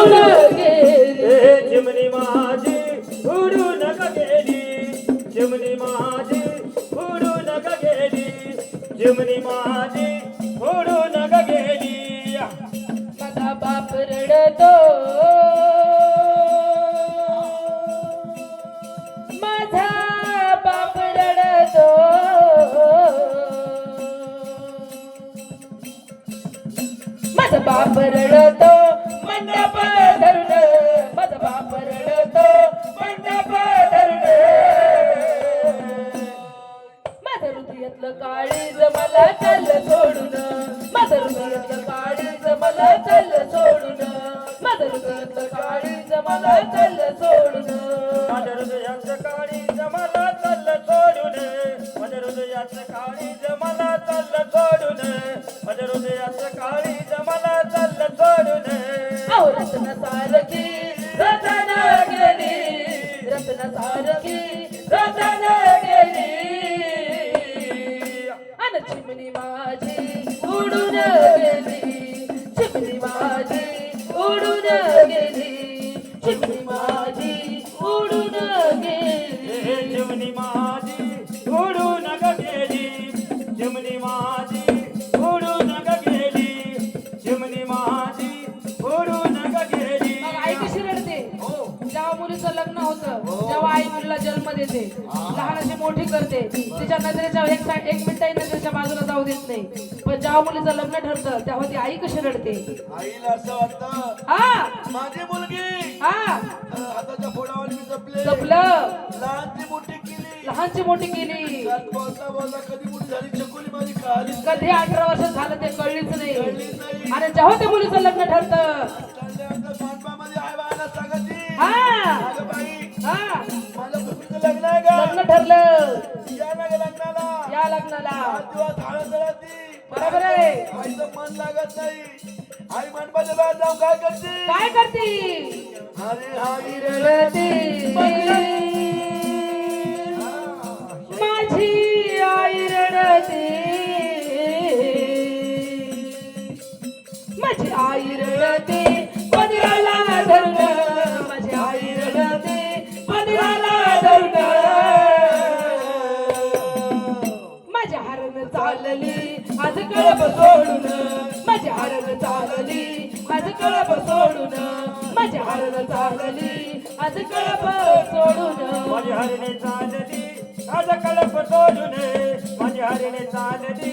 उडून गेली चिमणी माझी उडून गेली चिमणी माझी उडून गेली चिमणी माझी उडून गेली माझा बाप रडतो माझा बाप रडतो माझा बाप रडतो मंडप धरून माझा बाप रडतो मंडप धरून माझं हृदयातलं काळीज मला चाललं सोडून माझं हृदयातलं काळीज मला चाललं सोडून माझं हृदयातलं काळीज मला चाललं सोडून माझ्या हृदयाचं काळीज मला चाललं सोडून माझ्या हृदयाचं काळीज मला चाललं सोडून माझ्या हृदयाचं काळीज मला चाललं सोडून अहो रत्न सारखी रतन गेली रत्न सारखी रतन गेली अन चिमणी माझी उडून गेली चिमणी माझी उडून गेली चिमणी माझी उडून गेली चिमणी माझी उडून गेली चिमणी माझी उडून गेली चिमणी माझी उडून गेली मग आई कशी रडते जेव्हा मुलीचं लग्न होतं जेव्हा आई मुलीला जन्म देते लहानाची मोठी करते तिच्या नजरेच्या एक मिनिटही नजरेच्या बाजूला जाऊ देत नाही पण जेव्हा मुलीचं लग्न ठरतं तेव्हा ती आई कशी रडते आईला असं वाटतं हा माझी मुलगी हा हाताच्या फोडावर मी जपले जपलं लहानची मोठी केली लहानची मोठी केली बोलता बोलता कधी मोठी झाली चकुली माझी खाली कधी 18 वर्ष झालं ते कळलीच नाही कळलीच नाही. आणि जेव्हा ते मुलीचं लग्न ठरतं मानपामध्ये आई बाळाला सांगायची हा अगं बाई हा माझ्या बहिणीचं लग्न आहे का लग्न ठरलं या ना ग लग्नाला या लग्नाला 5 दिवस हळद जळती बरोबर आहे आईचं मन लागत नाही आई मंडपाच्या बाहेर जाऊन काय करते काय करती अरे आई रडते माझी आई रडते माझी आई रडते पदराला धरून माझी आई रडते पदराला धरून माझ्या हरण चालली आज कळप सोडून माझी हरण चालली आज कळप सोडून माझी हरण चालली आज कळप सोडून माझी हरणे चालली आज कळप सोडून माझी हरणे चालली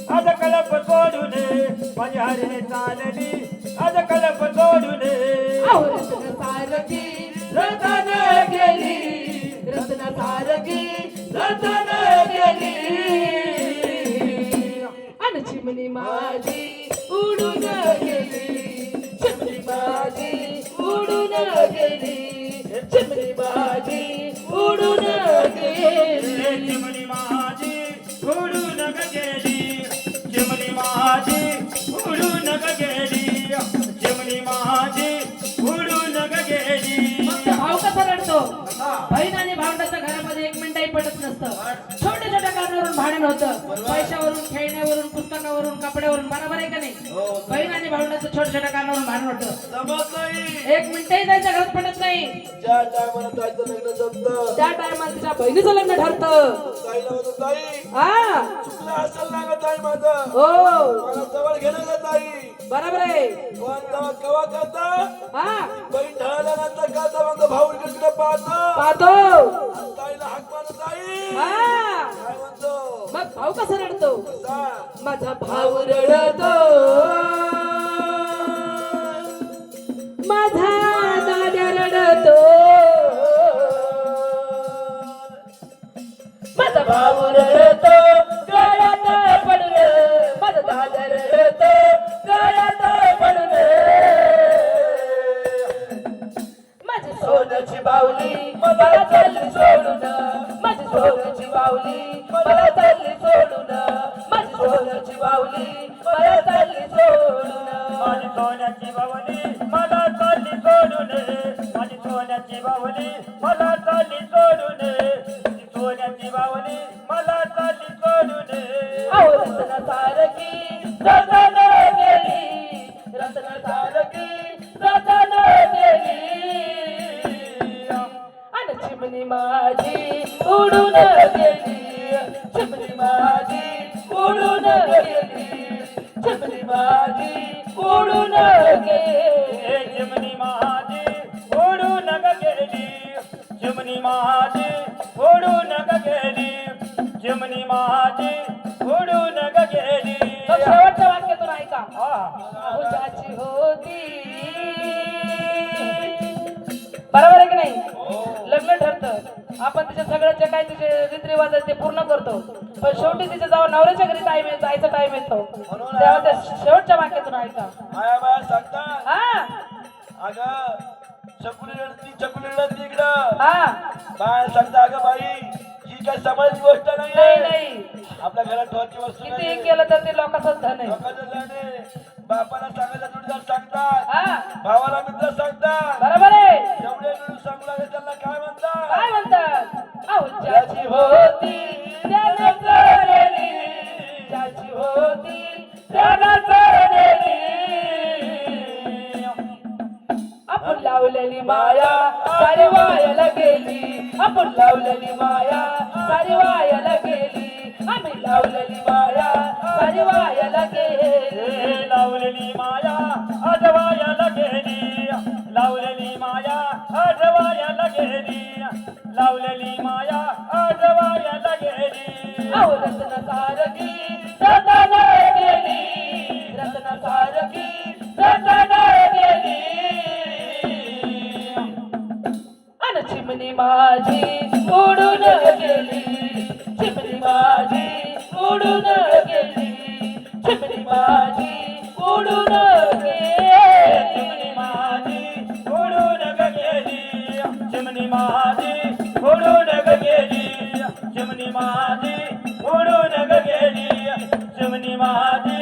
आज कळप सोडून माझी हरणे चालली आज कळप सोडून अहो रत्न सारखी रतन गेली रत्न सारखी रतन गेली अन चिमणी माझी उडून गेली चिमणी माझी उडून गेली चिमणी माझी उडून गेली चिमणी माझी उडून गेली चिमणी माझी उडून गेली चिमणी माझी उडून गेली भाव कसा रडतो बहीण आणि भावंडाच्या घरामध्ये एक मिनिटही पडत नसतं छोट्या छोट्या कारणावरून भांडण होतं पैशावरून खेळण्यावरून पुस्तकावरून कपड्यावरून बरोबर आहे का नाही बहीण आणि भावंडाचं छोट्या छोट्या कारणावरून भांडण होतं जमत नाही एक मिनिटही त्याच्या घरात पडत नाही ज्या टायमाला ताईचं लग्न जमतं त्या टायमाला तिच्या बहिणीचं लग्न ठरतं ताईला म्हणतो ताई हा चुकलं असेल ना ग ताई माझं हो मला जवळ घेणं ग ताई बरोबर आहे पण तेव्हा केव्हा करता हा बहीण ढळल्यानंतर करता म्हणतो भाऊ इकडे पाहतो पाहतो ताईला हाक मारतो ताई हा काय म्हणतो मग भाऊ कसा रडतो जा. माझा भाऊ रडतो माझा दादा रडतो माझा भाऊ रडतो गळ्यात पडून माझा दादा रडतो गळ्यात पडून माझी सोन्याची बावली मला चालली सोडून माझी सोन्याची बावली मला चालली सोडून माझी सोन्याची बावली मला चालली सोडून माझी सोन्याची बावली मला चालली सोडून माझी सोन्याची बावली मला चालली सोडून माझी सोन्याची बावली मला चालली सोडून अहो रत्न सारखी रतन गेली रत्न सारखी रतन उडून गेली चिमणी माझी उडून गेली चिमणी माझी उडून गेली चिमणी माझी उडून गेली चिमणी माझी उडून गेली चिमणी माझी उडून गेली मग शेवटच्या वाक्यातून ऐका हा. आहुजाची होती बरोबर आहे की नाही लग्न ठरतं आपण तिचे सगळं जे काय तिचे रीतिरिवाज आहेत ते पूर्ण करतो पण शेवटी तिचे जेव्हा नवऱ्याच्या घरी टाइम येतो जायचा टाइम येतो तेव्हा त्या शेवटच्या वाक्यातून ऐका माया बाया सांगतात हा अगं चकुली रडती इकडं हा बाया सांगता अगं बाई ही काय सांभाळायची गोष्ट नाही नाही नाही आपल्या घरात ठेवायची वस्तू किती नाही केलं तर ते लोकांचाच धन आहे लोकांचं जाणे बापाला सांगायला जोडीदार सांगतात हा भावाला मित्र सांगतात बरोबर आहे एवढे मिळून सांगू लागले त्यांना काय म्हणतात काय म्हणतात आहुजाची होती त्यानं चढली ज्याची होती त्यानं चढली आपण लावलेली माया सारी वायाला गेली आपण लावलेली माया सारी वायाला गेली आम्ही लावलेली माया सारी वायाला गेली लावलेली माया आजवायाला गेली लावलेली माया आजवायाला गेली लावलेली माया आजवायाला गेली अहो रत्न सारखी रतन गेली रत्न सारखी रतन गेली अन चिमणी माझी उडून गेली चिमणी माझी उडून गेली चिमणी माझी उडून गेली चिमणी माझी उडून गेली चिमणी माझी उडून गेली चिमणी माझी उडून गेली चिमणी माझी